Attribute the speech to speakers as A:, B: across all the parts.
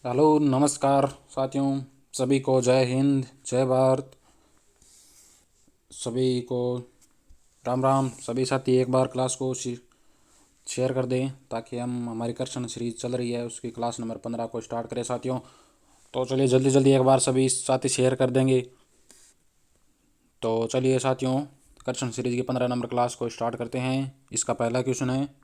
A: Hello नमस्कार साथियों। सभी को जय हिंद जय भारत। सभी को राम राम। सभी साथी एक बार क्लास को शेयर कर दें ताकि हम हमारी कर्षण सीरीज चल रही है उसकी क्लास नंबर 15 को स्टार्ट करें साथियों। तो चलिए जल्दी जल्दी एक बार सभी साथी शेयर कर देंगे। तो चलिए साथियों, कर्षण सीरीज की 15 नंबर क्लास को स्टार्ट करते हैं। इसका पहला क्वेश्चन है,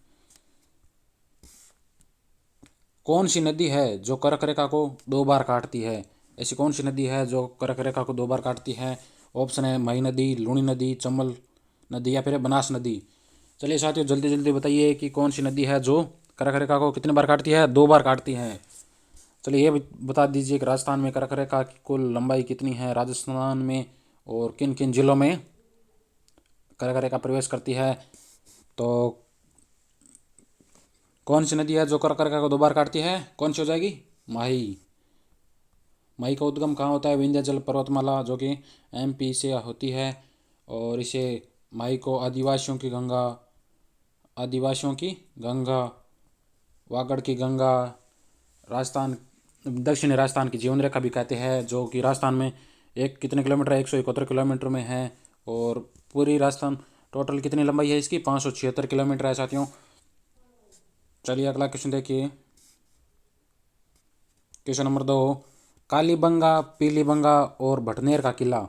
A: कौन सी नदी है जो कर्क रेखा को 2 बार काटती है? ऐसी कौन सी नदी है जो कर्क रेखा को 2 बार काटती है? ऑप्शन है मही नदी, लूणी नदी, चंबल नदी या फिर बनास नदी। चलिए साथियों जल्दी जल्दी बताइए कि कौन सी नदी है जो कर्क रेखा को कितनी बार काटती है? 2 बार काटती है। चलिए ये बता दीजिए कि राजस्थान में कर्क रेखा की कुल लंबाई कितनी है राजस्थान में, और किन किन जिलों में कर्क रेखा प्रवेश करती है। तो कौन सी नदी है जो कर्क रेखा को 2 बार काटती है? कौन सी हो जाएगी? माही। माही का उद्गम कहाँ होता है? विंध्याचल पर्वतमाला जो कि एमपी से होती है। और इसे माही को आदिवासियों की गंगा, वागड़ की गंगा, राजस्थान दक्षिणी राजस्थान की जीवन रेखा भी कहते हैं, जो कि राजस्थान में एक कितने किलोमीटर है? 171 किलोमीटर में है। और पूरी राजस्थान टोटल कितनी लंबाई है इसकी? 576 किलोमीटर है साथियों। चलिए अगला क्वेश्चन देखिए। क्वेश्चन नंबर 2, कालीबंगा, पीलीबंगा और भटनेर का किला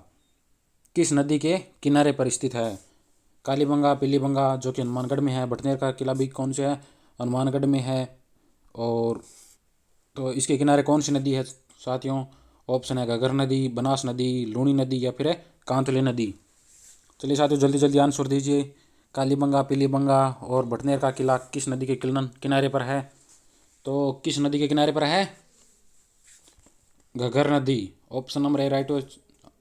A: किस नदी के किनारे पर स्थित है? कालीबंगा, पीलीबंगा जो कि हनुमानगढ़ में है, भटनेर का किला भी कौन से है? हनुमानगढ़ में है। और तो इसके किनारे कौन सी नदी है साथियों? ऑप्शन है घग्गर नदी, बनास नदी, लूणी नदी या फिर कांतली नदी। चलिए साथियों जल्दी जल्दी आंसर दीजिए। कालीबंगा, पीलीबंगा और भटनेर का किला किस नदी के किनारे पर है? तो किस नदी के किनारे पर है? घग्गर नदी। ऑप्शन नंबर ए राइट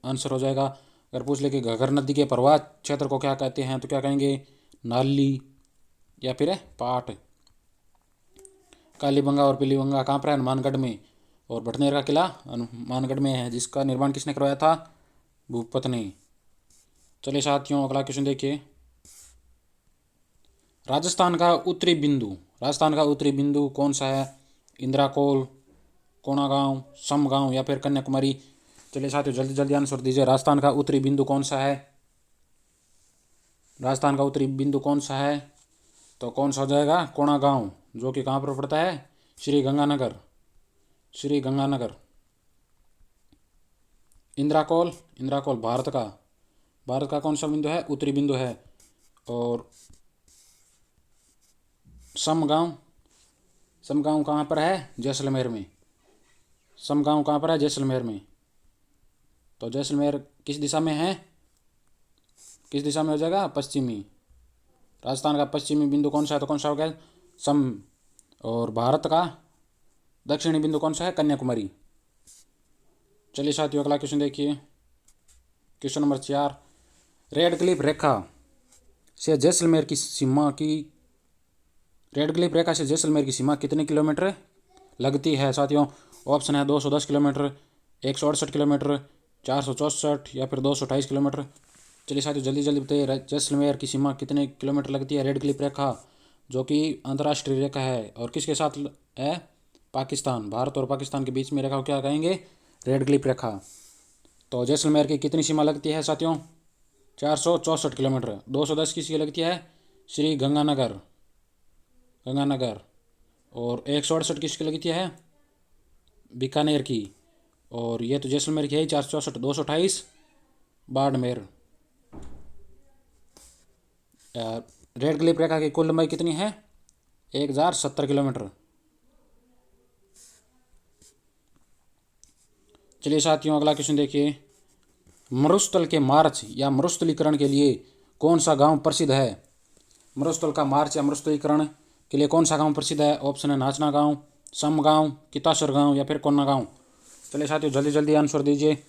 A: आंसर हो जाएगा। अगर पूछ ले कि घग्गर नदी के प्रवाह क्षेत्र को क्या कहते हैं तो क्या कहेंगे? नाली या फिर पाट। कालीबंगा और पीलीबंगा कहाँ पर है? हनुमानगढ़ में। और भटनेर का किला हनुमानगढ़ में है, जिसका निर्माण किसने करवाया था? भूपत ने। चलिए साथियों अगला क्वेश्चन देखिए। राजस्थान का उत्तरी बिंदु कौन सा है? इंदिराकोल, कोणागांव, समगांव या फिर कन्याकुमारी। चलिए साथियों जल्दी जल्दी आंसर दीजिए। राजस्थान का उत्तरी बिंदु कौन सा है? राजस्थान का उत्तरी बिंदु कौन सा है? तो कौन सा हो जाएगा? कोणागांव, जो कि कहाँ पर पड़ता है? श्री गंगानगर। श्री गंगानगर। इंदिराकोल, इंदिराकोल भारत का कौन सा बिंदु है? उत्तरी बिंदु है। और समगांव, समगांव कहाँ पर है? जैसलमेर में। समगांव कहाँ पर है? जैसलमेर में। तो जैसलमेर किस दिशा में है? किस दिशा में हो जाएगा? पश्चिमी। राजस्थान का पश्चिमी बिंदु कौन सा है? तो कौन सा हो गया? सम। और भारत का दक्षिणी बिंदु कौन सा है? कन्याकुमारी। चलिए साथियों अगला क्वेश्चन देखिए। क्वेश्चन नंबर 4, रेड क्लिफ रेखा से जैसलमेर की सीमा की रेड क्लिफ रेखा से जैसलमेर की सीमा कितने किलोमीटर लगती है साथियों? ऑप्शन है 210 किलोमीटर, 168 किलोमीटर, 464 या फिर 228 किलोमीटर। चलिए साथियों जल्दी जल्दी बताइए जैसलमेर की सीमा कितने किलोमीटर लगती है? रेड क्लिफ रेखा जो कि अंतर्राष्ट्रीय रेखा है और किसके साथ है? पाकिस्तान। भारत और पाकिस्तान के बीच में रेखा को क्या कहेंगे? रेड क्लिफ रेखा। तो जैसलमेर की कितनी सीमा लगती है साथियों? 464 किलोमीटर। 210 किसकी लगती है? श्री गंगानगर, गंगानगर। और 168 किसकी लगती है? बीकानेर की। और ये तो जैसलमेर की है 464। 228 बाड़मेर। रेड क्लिफ रेखा की कुल लंबाई कितनी है? 1070 किलोमीटर। चलिए साथियों अगला क्वेश्चन देखिए। मरुस्थल के मार्च या मरुस्थलीकरण के लिए कौन सा गांव प्रसिद्ध है? मरुस्थल का मार्च या मरुस्थलीकरण के लिए कौन सा गांव प्रसिद्ध है? ऑप्शन है नाचना गांव, सम गांव, कितासर गांव या फिर कोन्ना गांव। चलिए साथियों जल्दी जल्दी आंसर दीजिए।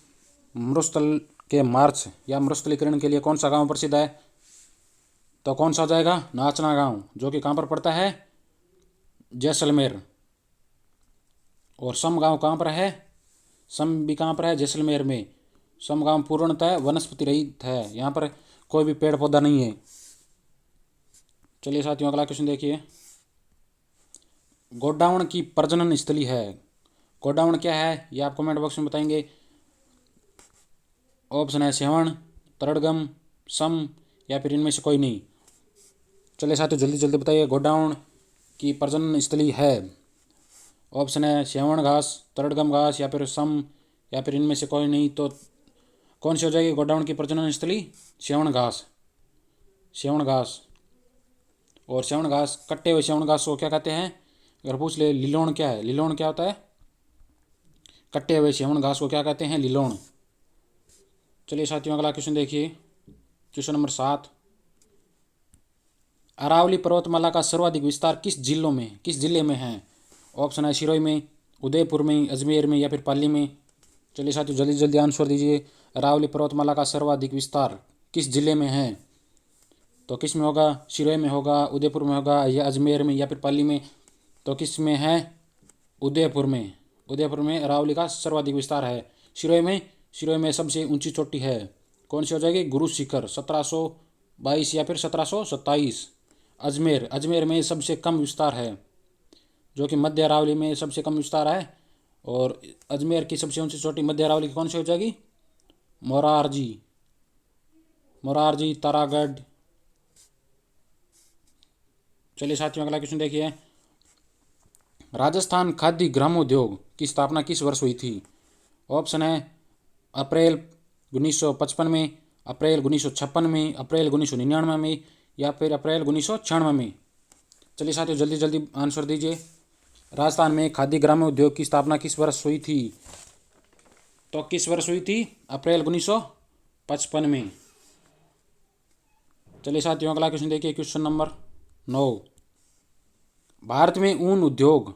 A: मरुस्थल के मार्च या मरुस्थलीकरण के लिए कौन सा गांव प्रसिद्ध है? तो कौन सा हो जाएगा? नाचना गांव, जो कि कहाँ पर पड़ता है? जैसलमेर। और सम गांव कहाँ पर है? सम भी कहाँ पर है? जैसलमेर में। सम गांव पूर्णतः वनस्पति रहित है, यहाँ पर कोई भी पेड़ पौधा नहीं है। चलिए साथियों अगला क्वेश्चन देखिए। गोडाउन की प्रजनन स्थली है गोडाउन क्या है ये आप कमेंट बॉक्स में बताएंगे। ऑप्शन है सेवण, तरडगम, सम या फिर इनमें से कोई नहीं। चलिए साथियों जल्दी जल्दी बताइए गोडाउन की प्रजनन स्थली है। ऑप्शन है सेवण घास, तरडगम घास या फिर सम या फिर इनमें से कोई नहीं। तो कौन सी हो जाएगी गोडाउन की प्रजनन स्थली? सेवण घास। सेवण घास। और सेवण घास, कट्टे हुए सेवण घास को क्या कहते हैं? अगर पूछ ले लिलोण क्या है, लिलोण क्या होता है? कट्टे हुए सेवण घास को क्या कहते हैं? लिलोण। चलिए साथियों अगला क्वेश्चन देखिए, क्वेश्चन नंबर 7। अरावली पर्वतमाला का सर्वाधिक विस्तार किस जिले में है? ऑप्शन है सिरोही में, उदयपुर में, अजमेर में या फिर पाली में। चलिए साथियों जल्दी जल्दी आंसर दीजिए। अरावली पर्वतमाला का सर्वाधिक विस्तार किस जिले में है? तो किस में होगा? सिरोही में होगा, उदयपुर में होगा या अजमेर में या फिर पाली में। तो किस में है? उदयपुर में। उदयपुर में अरावली का सर्वाधिक विस्तार है। सिरोही में सबसे ऊंची चोटी है। कौन सी हो जाएगी? गुरु शिखर 1722 या फिर 1727। अजमेर में सबसे कम विस्तार है, जो कि मध्य अरावली में सबसे कम विस्तार है। और अजमेर की सबसे ऊंची चोटी मध्य अरावली की कौन सी हो जाएगी? मोरारजी तारागढ़। चलिए साथियों अगला क्वेश्चन देखिए, राजस्थान खाद्य ग्रामोद्योग की स्थापना किस वर्ष हुई थी? ऑप्शन है अप्रैल 1955 में, अप्रैल 1956 में, अप्रैल 1999 में या फिर अप्रैल 1996 में। चलिए साथियों जल्दी जल्दी आंसर दीजिए। राजस्थान में खाद्य ग्रामोद्योग की स्थापना किस वर्ष हुई थी? तो किस वर्ष हुई थी? अप्रैल 1955 में। चलिए साथियों अगला क्वेश्चन देखिए, क्वेश्चन नंबर 9। भारत में ऊन उद्योग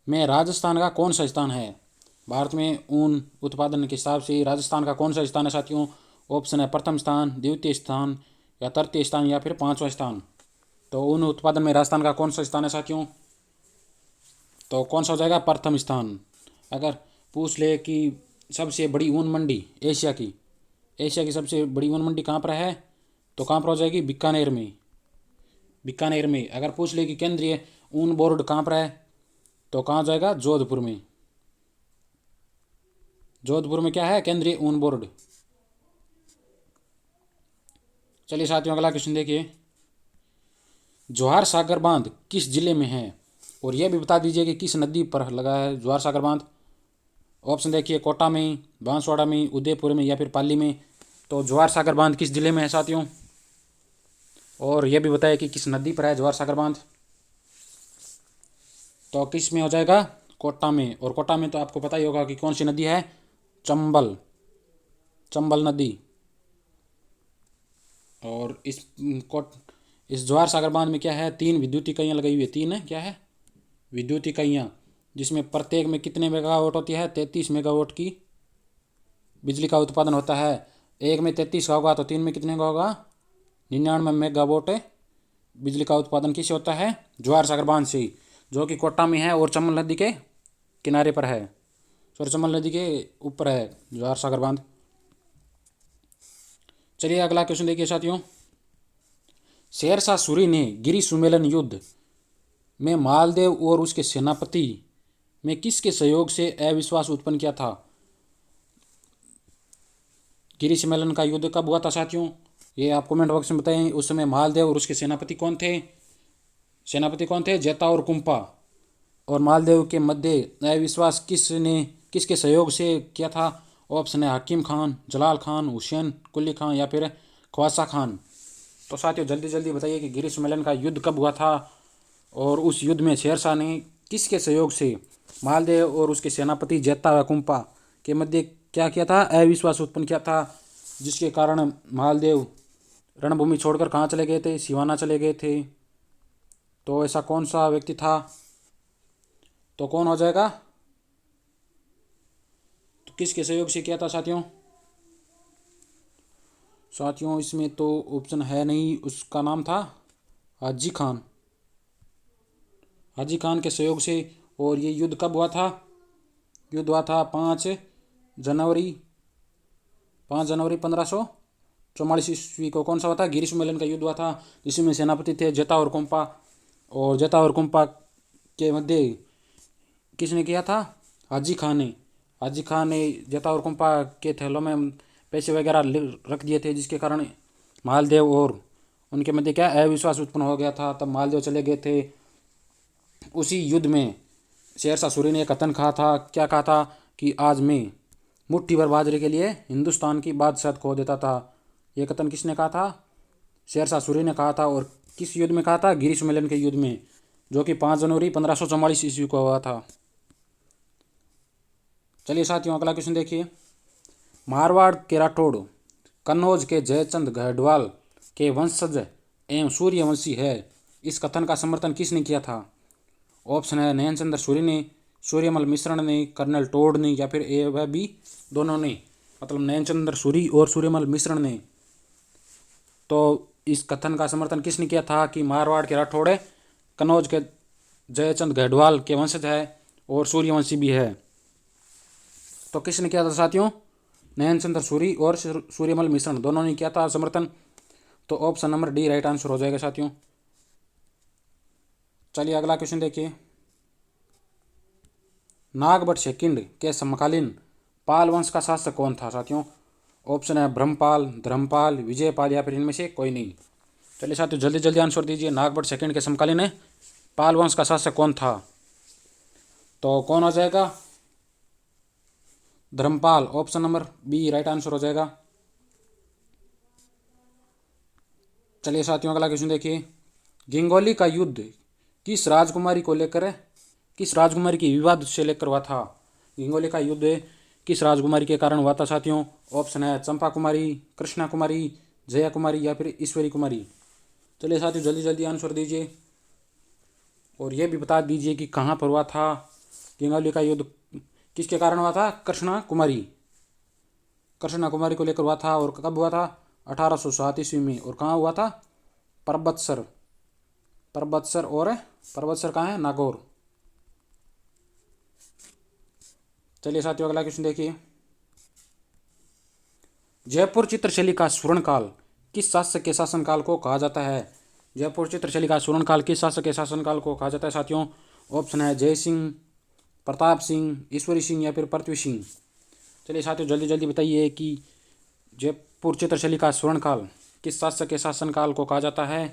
A: में राजस्थान का कौन सा स्थान है? भारत में ऊन उत्पादन के हिसाब से राजस्थान का कौन सा स्थान है साथियों? ऑप्शन है प्रथम स्थान, द्वितीय स्थान या तृतीय स्थान या फिर पांचवा स्थान। तो ऊन उत्पादन में राजस्थान का कौन सा स्थान है साथियों? तो कौन सा हो जाएगा? प्रथम स्थान। अगर पूछ ले कि सबसे बड़ी ऊन मंडी एशिया की सबसे बड़ी ऊन मंडी कहाँ पर है? तो कहाँ पर हो जाएगी? बीकानेर में। अगर पूछ ले कि केंद्रीय ऊन बोर्ड कहाँ पर है? तो कहाँ जाएगा? जोधपुर में क्या है? केंद्रीय ऊन बोर्ड। चलिए साथियों अगला क्वेश्चन देखिए, जवाहर सागर बांध किस जिले में है? और यह भी बता दीजिए कि किस नदी पर लगा है जवाहर सागर बांध। ऑप्शन देखिए कोटा में, बांसवाड़ा में, उदयपुर में या फिर पाली में। तो जवाहर सागर बांध किस जिले में है साथियों? और यह भी बताया कि किस नदी पर है जवाहर सागर बांध। तो किस में हो जाएगा? कोटा में। और कोटा में तो आपको पता ही होगा कि कौन सी नदी है? चंबल नदी। और इस जवाहर सागर बांध में क्या है? 3 विद्युत इकाइयाँ लगाई हुई है। 3 है, क्या है? विद्युत इकाइयाँ, जिसमें प्रत्येक में कितने मेगावाट होती है? 33 मेगावाट की बिजली का उत्पादन होता है। एक में 33 का होगा तो 3 में कितने का होगा? 99 मेगावाट बिजली का उत्पादन किससे होता है? जवाहर सागर बांध से, जो कि कोटा में है और चंबल नदी के किनारे पर है। चंबल नदी के ऊपर है जवाहर सागर बांध। चलिए अगला क्वेश्चन देखिए साथियों, शेरशाह सूरी ने गिरी सुमेलन युद्ध में मालदेव और उसके सेनापति में किसके सहयोग से अविश्वास उत्पन्न किया था? गिरी सम्मेलन का युद्ध कब हुआ था साथियों? ये आप कमेंट बॉक्स में बताएं। उस समय मालदेव और उसके सेनापति कौन थे? जेता और कुंपा। और मालदेव के मध्य अविश्वास किसके सहयोग से किया था? ऑप्शन है हकीम खान, जलाल खान, हुसैन कुली खान या फिर ख्वासा खान। तो साथियों जल्दी जल्दी बताइए कि गिरी सम्मेलन का युद्ध कब हुआ था और उस युद्ध में शेरशाह ने किसके सहयोग से मालदेव और उसके सेनापति जेता व कुंपा के मध्य क्या किया था? अविश्वास उत्पन्न किया था, जिसके कारण मालदेव रणभूमि छोड़कर कहाँ चले गए थे? सिवाना चले गए थे। तो ऐसा कौन सा व्यक्ति था? तो कौन हो जाएगा? तो किसके सहयोग से किया था साथियों? इसमें तो ऑप्शन है नहीं। उसका नाम था हाजी खान के सहयोग से। और ये युद्ध कब हुआ था? युद्ध हुआ था 5 जनवरी 1544 ईस्वी को। कौन सा हुआ था? गिरी सम्मेलन का युद्ध हुआ था, जिसमें सेनापति थे जेता और कुंपा। और जेता और कुंपा के मध्य किसने किया था? हाजी खान ने जता और कुंपा के थैलों में पैसे वगैरह रख दिए थे, जिसके कारण मालदेव और उनके मध्य क्या अविश्वास उत्पन्न हो गया था। तब मालदेव चले गए थे। उसी युद्ध में शेरशाह सूरी ने कथन कहा था, क्या कहा था कि आज मैं मुट्ठी भर बाजरे के लिए हिंदुस्तान की बादशाह खो देता था। यह कथन किसने कहा था? शेरशाह सूरी ने कहा था। और किस युद्ध में कहा था? गिरी सम्मेलन के युद्ध में, जो कि 5 जनवरी 1544 ईस्वी को हुआ था। चलिए साथियों, अगला क्वेश्चन देखिए। मारवाड़ के राठौड़ कन्नौज के जयचंद गढ़वाल के वंशज एवं सूर्यवंशी है, इस कथन का समर्थन किसने किया था? ऑप्शन है नयनचंद्र सूरी ने, सूर्यमल मिश्रण ने, कर्नल टोड ने, या फिर ए व बी दोनों ने। मतलब नयनचंद्र सूरी और सूर्यमल मिश्रण ने। तो इस कथन का समर्थन किसने किया था कि मारवाड़ के राठौड़ कन्नौज के जयचंद गढ़वाल के वंशज है और सूर्यवंशी भी है। तो किसने किया था साथियों? नयनचंद्र सूरी और सूर्यमल मिश्रण दोनों ने किया था समर्थन। तो option number D right answer हो जाएगा साथियों। चलिए अगला क्वेश्चन देखिए। नागभट्ट सेकंड के समकालीन पाल वंश का शासक कौन था साथियों? ऑप्शन है ब्रह्मपाल, धर्मपाल, विजयपाल, या फिर इनमें से कोई नहीं। चलिए साथियों जल्दी जल्दी आंसर दीजिए। नागभट्ट सेकंड के समकालीन पाल वंश का शासक कौन था? तो कौन हो जाएगा? Dharampal. Option number B right answer हो जाएगा। चलिए साथियों अगला क्वेश्चन देखिए। गंगोली का युद्ध किस राजकुमारी को लेकर है? किस राजकुमारी की विवाद से लेकर हुआ था? गंगोली का युद्ध किस राजकुमारी के कारण हुआ था साथियों? ऑप्शन है चंपा कुमारी, कृष्णा कुमारी, जया कुमारी, या फिर ईश्वरी कुमारी। चलिए साथियों जल्दी जल्दी आंसर दीजिए और ये भी बता दीजिए कि कहाँ पर हुआ था। गंगोली का युद्ध किसके कारण हुआ था? कृष्णा कुमारी को लेकर हुआ था। और कब हुआ था? 1807 ईस्वी में। और कहाँ हुआ था? परबतसर। और परबतसर कहाँ है? नागौर। चलिए साथियों अगला क्वेश्चन देखिए। जयपुर चित्रशैली का स्वर्णकाल किस शासक के शासनकाल को कहा जाता है? जयपुर चित्रशैली का स्वर्णकाल किस शासक के शासनकाल को कहा जाता है साथियों? ऑप्शन है जय सिंह, प्रताप सिंह, ईश्वरी सिंह, या फिर पृथ्वी सिंह। चलिए साथियों जल्दी जल्दी बताइए कि जयपुर चित्रशैली का स्वर्णकाल किस शासक के शासनकाल को कहा जाता है?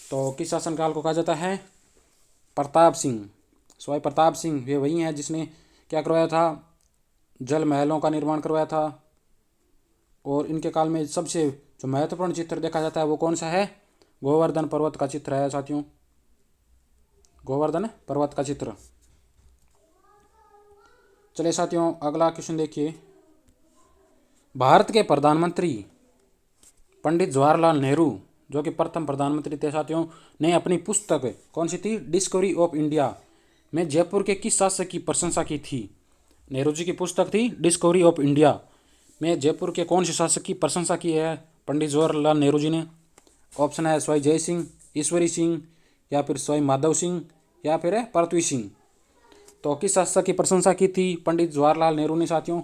A: तो किस शासनकाल को कहा जाता है? प्रताप सिंह। सवाई प्रताप सिंह वे वही हैं जिसने क्या करवाया था? जल महलों का निर्माण करवाया था। और इनके काल में सबसे जो महत्वपूर्ण चित्र देखा जाता है वो कौन सा है? गोवर्धन पर्वत का चित्र है साथियों। गोवर्धन पर्वत का चित्र। चलिए साथियों अगला क्वेश्चन देखिए। भारत के प्रधानमंत्री पंडित जवाहरलाल नेहरू, जो कि प्रथम प्रधानमंत्री थे साथियों, ने अपनी पुस्तक कौन सी थी? डिस्कवरी ऑफ इंडिया में जयपुर के किस शासक की प्रशंसा की थी? नेहरू जी की पुस्तक थी डिस्कवरी ऑफ इंडिया में जयपुर के कौन से शासक की प्रशंसा की है पंडित जवाहरलाल नेहरू जी ने? ऑप्शन है स्वाई जय सिंह, ईश्वरी सिंह, या फिर स्वाई माधव सिंह, या फिर पृथ्वी सिंह। तो किस शासक की प्रशंसा की थी पंडित जवाहरलाल नेहरू ने साथियों?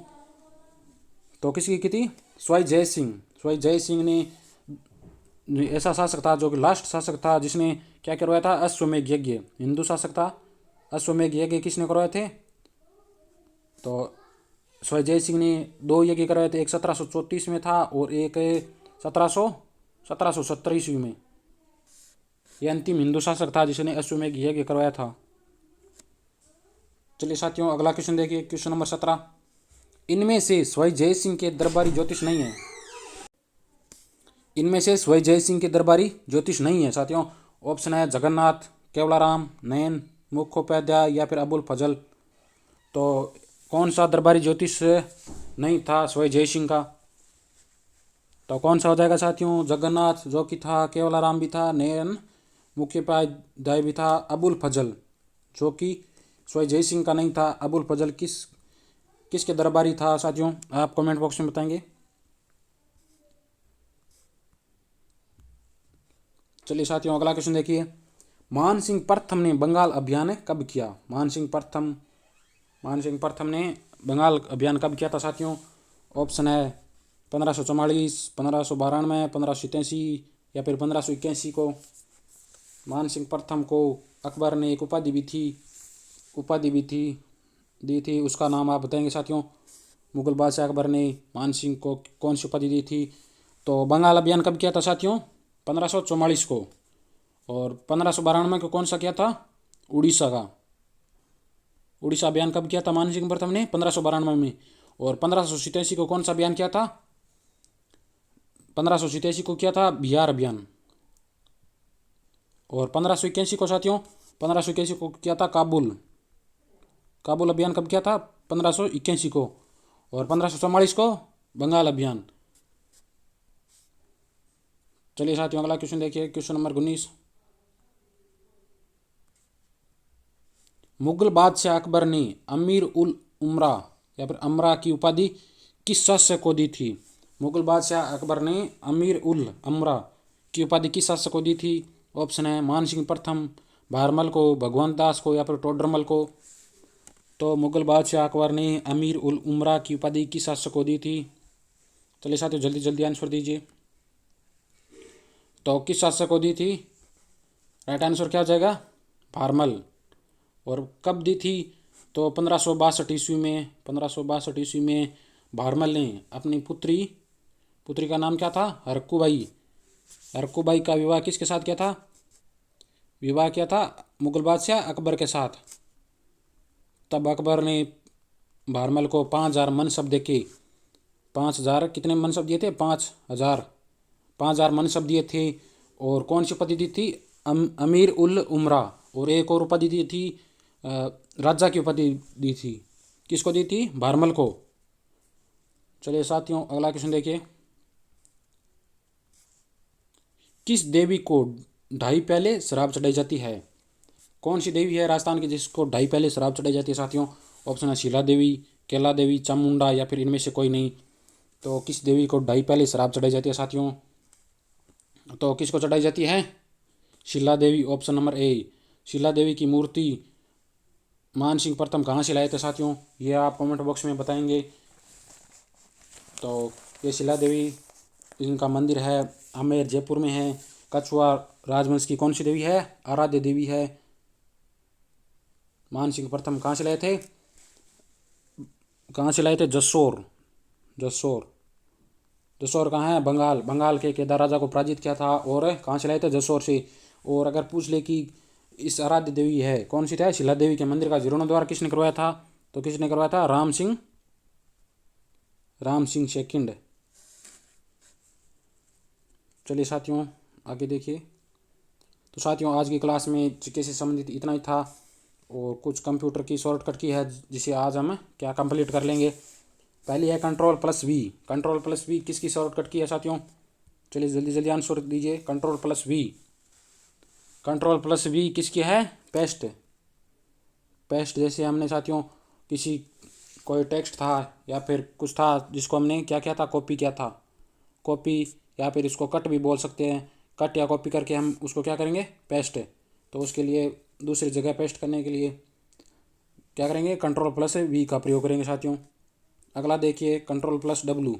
A: तो किसकी की थी? स्वाई जय सिंह। स्वाई जय सिंह ने ऐसा शासक था जो कि लास्ट शासक था जिसने क्या करवाया था? अश्वमेध यज्ञ। हिंदू शासक था। अश्वमेध यज्ञ किसने करवाए थे? तो स्वाई जय सिंह ने 2 यज्ञ करवाए थे। एक 1734 में था और एक 1770 ईस्वी में। यह अंतिम हिंदू शासक था जिसने अश्वमेध यज्ञ करवाया था। चलिए साथियों अगला क्वेश्चन देखिए। Question number 17। इनमें से स्वाई जय सिंह के दरबारी ज्योतिष नहीं है। इनमें से स्वाई जय सिंह के दरबारी ज्योतिष नहीं है साथियों। ऑप्शन है जगन्नाथ, केवलाराम, नयन, मुखोपाध्याय, या फिर अबुल फजल। तो कौन सा दरबारी ज्योतिष नहीं था स्वाई जय सिंह का? तो कौन सा हो जाएगा साथियों? जगन्नाथ जो कि था, केवलाराम भी था, नयन मुखोपाध्याय भी था, अबुल फजल जो कि स्वाई जय सिंह का नहीं था। अबुल फजल किसके दरबारी था साथियों? आप कमेंट बॉक्स में बताएंगे। चलिए साथियों अगला क्वेश्चन देखिए। मान सिंह प्रथम ने बंगाल अभियान कब किया? मान सिंह प्रथम ने बंगाल अभियान कब किया था साथियों? ऑप्शन है 1544, 1592, 1587, या फिर 1581 को। मान सिंह प्रथम को अकबर ने एक उपाधि भी थी दी थी उसका नाम आप बताएंगे साथियों। मुगल बादशाह अकबर ने मान सिंह को कौन सी उपाधि दी थी? तो बंगाल अभियान कब किया था साथियों? 1544 को। और 1592 को कौन सा किया था? उड़ीसा का। उड़ीसा अभियान कब किया था मान सिंह प्रथम ने? 1592 में। और 1587 को कौन सा अभियान किया था? 1587 को किया था बिहार अभियान। और 1581 को साथियों, 1581 को किया था काबुल। काबुल अभियान कब किया था? 1581 को। और 1544 को बंगाल अभियान। चलिए साथियों अगला क्वेश्चन देखिए, क्वेश्चन नंबर 19। मुगल बादशाह अकबर ने अमीर उल उमरा या फिर अमरा की उपाधि किस शासक को दी थी? मुगल बादशाह अकबर ने अमीर उल अमरा की उपाधि किस शासक को दी थी? ऑप्शन है मान सिंह प्रथम, भारमल को, भगवंत दास को या फिर टोडरमल को। तो मुगल बादशाह अकबर ने अमीर उल उमरा की उपाधि किस शासक को दी थी? चलिए साथियों जल्दी जल्दी आंसर दीजिए। तो किस शासक को दी थी? राइट आंसर क्या हो जाएगा? भारमल। और कब दी थी? तो 1562 ईस्वी में। 1562 ईस्वी में भारमल ने अपनी पुत्री का नाम क्या था? हरकुबाई। हरकुबाई का विवाह किसके साथ किया था? विवाह किया था मुगल बादशाह अकबर के साथ। तब अकबर ने भारमल को 5000 मनसब देके, 5000 कितने मनसब दिए थे? 5000 मनसब दिए थे। और कौन सी उपाधि दी थी? अमीर उल उमरा। और एक और उपाधि दी थी, राजा की उपाधि दी थी। किसको दी थी? भारमल को। चलिए साथियों अगला क्वेश्चन देखिए। किस देवी को ढाई प्याले शराब चढ़ाई जाती है? कौन सी देवी है राजस्थान की जिसको ढाई प्याले शराब चढ़ाई जाती है साथियों? ऑप्शन है शीला देवी, केला देवी, चामुंडा या फिर इनमें से कोई नहीं। तो किस देवी को ढाई प्याले शराब चढ़ाई जाती है साथियों? तो किसको चढ़ाई जाती है? Sheela Devi. Option number A. Sheela Devi की मूर्ति मान सिंह प्रथम कहाँ से लाए थे साथियों? ये आप कमेंट बॉक्स में बताएंगे। तो ये शीला देवी, इनका मंदिर है आमेर जयपुर में है। कछुआ राजवंश की कौन सी देवी है? आराध्य देवी है। मान सिंह प्रथम कहाँ से लाए थे? जसोर। जसोर। जसोर कहाँ है? बंगाल। बंगाल के केदार राजा को पराजित किया था। और कहाँ से लाए थे? जसोर से। और अगर पूछ ले कि इस आराध्य देवी है कौन सी था? शीला देवी के मंदिर का जीर्णोद्धार किसने करवाया था? तो किसने करवाया था? राम सिंह सेकंड। चलिए साथियों आगे देखिए। तो साथियों आज की क्लास में जीके से संबंधित इतना ही था। और कुछ कंप्यूटर की शॉर्टकट की है जिसे आज हम क्या कंप्लीट कर लेंगे। पहली है कंट्रोल+V। कंट्रोल+V किसकी शॉर्टकट की है साथियों? चलिए जल्दी जल्दी आंसर दीजिए। कंट्रोल+V। कंट्रोल+V किसकी है? पेस्ट। पेस्ट जैसे हमने साथियों किसी कोई टेक्स्ट था या फिर कुछ था जिसको हमने क्या किया था? कॉपी किया था। कॉपी या फिर इसको कट भी बोल सकते हैं। कट या कॉपी करके हम उसको क्या करेंगे? पेस्ट। तो उसके लिए दूसरी जगह पेस्ट करने के लिए क्या करेंगे? कंट्रोल+V का प्रयोग करेंगे साथियों। अगला देखिए कंट्रोल+W।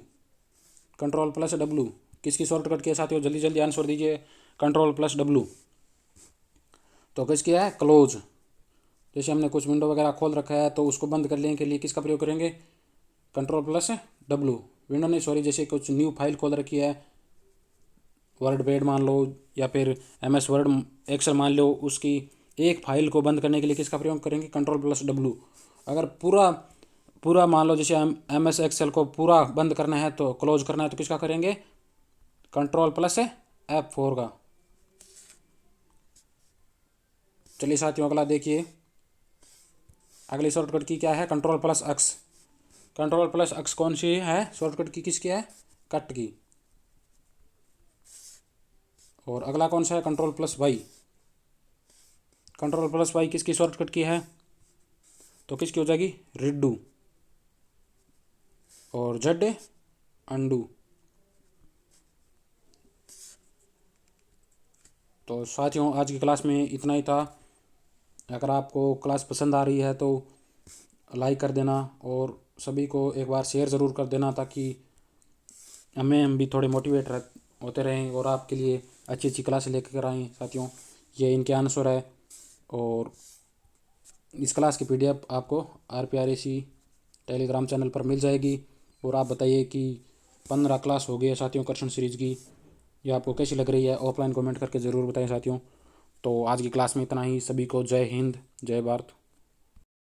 A: कंट्रोल+W किसकी शॉर्टकट की है साथियों? जल्दी जल्दी आंसर दीजिए। कंट्रोल+W तो किसकी है? क्लोज। जैसे हमने कुछ विंडो वगैरह खोल रखा है तो उसको बंद करने के लिए किसका प्रयोग करेंगे? कंट्रोल+W। विंडो नहीं सॉरी, जैसे कुछ न्यू फाइल खोल रखी है, वर्ड पैड मान लो या फिर MS वर्ड एक्सेल मान लो, उसकी एक फाइल को बंद करने के लिए किसका प्रयोग करेंगे? कंट्रोल+W। अगर पूरा मान लो जैसे MS एक्सेल को पूरा बंद करना है तो क्लोज करना है तो किसका करेंगे? कंट्रोल+F4 का। चलिए साथियों अगला देखिए। अगली शॉर्टकट की क्या है? कंट्रोल+X। कंट्रोल+X कौन सी है शॉर्टकट की? किसकी है? कट की। और अगला कौन सा है? कंट्रोल+Y। कंट्रोल+Y किसकी शॉर्टकट की है? तो किसकी हो जाएगी? रिडू। और Z अंडू। तो साथियों आज की क्लास में इतना ही था। अगर आपको क्लास पसंद आ रही है तो लाइक कर देना और सभी को एक बार शेयर ज़रूर कर देना ताकि हम भी थोड़े मोटिवेट होते रहें और आपके लिए अच्छी अच्छी क्लास लेकर आएँ साथियों। ये इनके आंसर है। और इस क्लास की PDF आपको RPRAC टेलीग्राम चैनल पर मिल जाएगी। और आप बताइए कि 15 क्लास हो गई है साथियों क्वेश्चन सीरीज़ की, ये आपको कैसी लग रही है, ऑफलाइन कमेंट करके ज़रूर बताएं साथियों। तो आज की क्लास में इतना ही। सभी को जय हिंद, जय भारत।